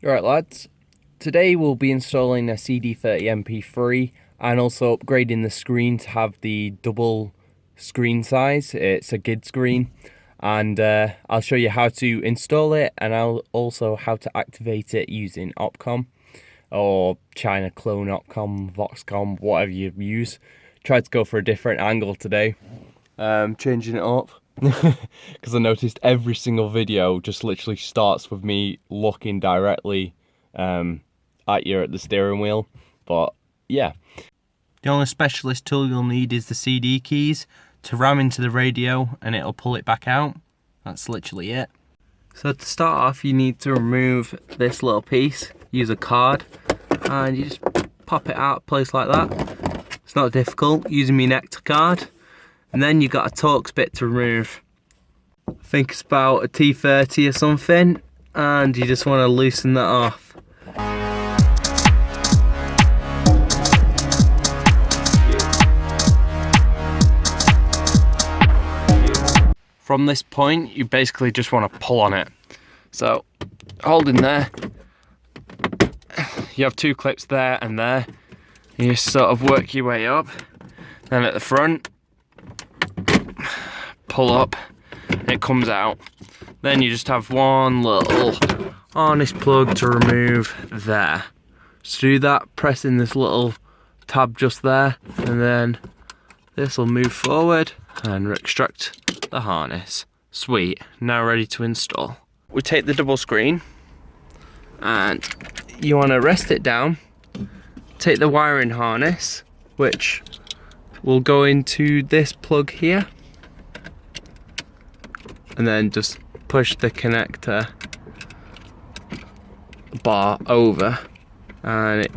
Alright lads, today we'll be installing a CD30 MP3 and also upgrading the screen to have the double screen size. It's a GID screen, and I'll show you how to install it, and I'll also how to activate it using Opcom or China clone Opcom, Voxcom, whatever you use. Tried to go for a different angle today, changing it up. Because I noticed every single video just literally starts with me looking directly at you at the steering wheel. But yeah, the only specialist tool you'll need is the CD keys to ram into the radio and it'll pull it back out. That's literally it. So to start off, you need to remove this little piece, use a card, and you just pop it out of place like that. It's not difficult, using my Nectar card. And then you've got a Torx bit to remove. I think it's about a T30 or something, and you just want to loosen that off. From this point, you basically just want to pull on it. So, holding there, you have two clips there and there. You just sort of work your way up. Then at the front, pull up, and it comes out. Then you just have one little harness plug to remove there. To do that, press in this little tab just there, and then this will move forward and extract the harness. Sweet, now ready to install. We take the double screen and you want to rest it down, take the wiring harness, which will go into this plug here, and then just push the connector bar over and it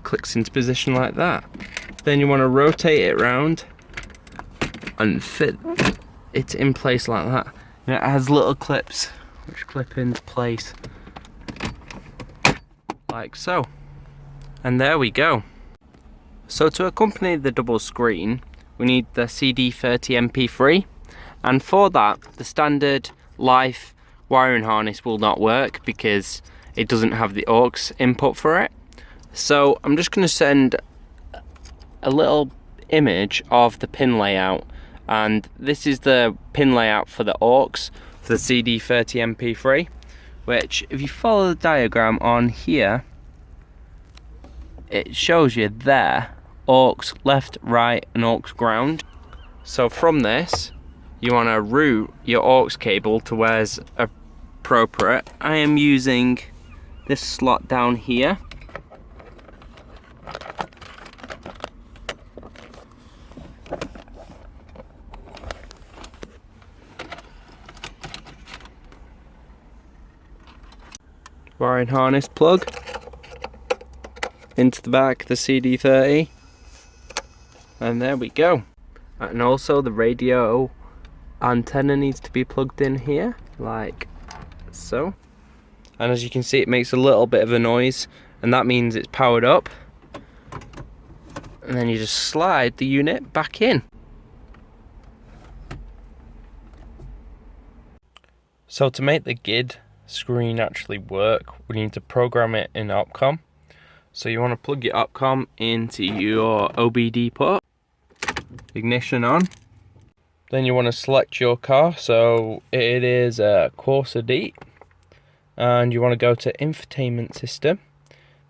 clicks into position like that. Then you want to rotate it round and fit it in place like that. And it has little clips which clip into place like so. And there we go. So to accompany the double screen, we need the CD30 MP3. And for that, the standard life wiring harness will not work because it doesn't have the AUX input for it. So I'm just going to send a little image of the pin layout, and this is the pin layout for the AUX for the CD30 MP3, which if you follow the diagram on here, it shows you there AUX left, right and AUX ground. So from this, you want to route your AUX cable to where's appropriate. I am using this slot down here. Wiring harness plug into the back of the CD30, and there we go. And also the radio antenna needs to be plugged in here like so, and as you can see, it makes a little bit of a noise, and that means it's powered up. And then you just slide the unit back in. So to make the GID screen actually work, we need to program it in Opcom. So you want to plug your Opcom into your OBD port, ignition on. Then you want to select your car, so it is a Corsa D, and you want to go to infotainment system.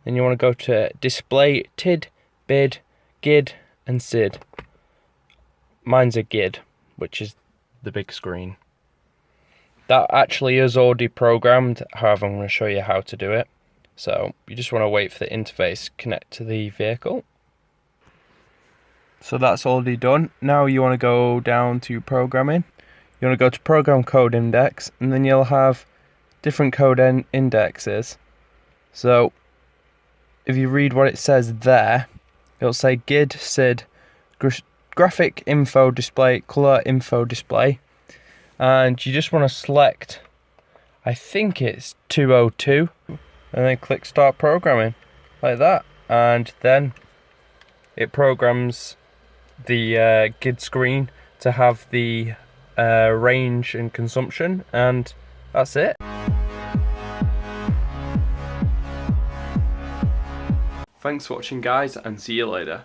Then you want to go to display, TID, BID, GID and SID. Mine's a GID, which is the big screen. That actually is already programmed, however I'm going to show you how to do it. So you just want to wait for the interface to connect to the vehicle. So that's already done. Now you want to go down to programming. You want to go to program code index, and then you'll have different code indexes. So if you read what it says there, it'll say GID, SID, graphic info display, color info display, and you just want to select, I think it's 202, and then click start programming like that, and then it programs the GID screen to have the range and consumption, and that's it. Thanks for watching guys, and see you later.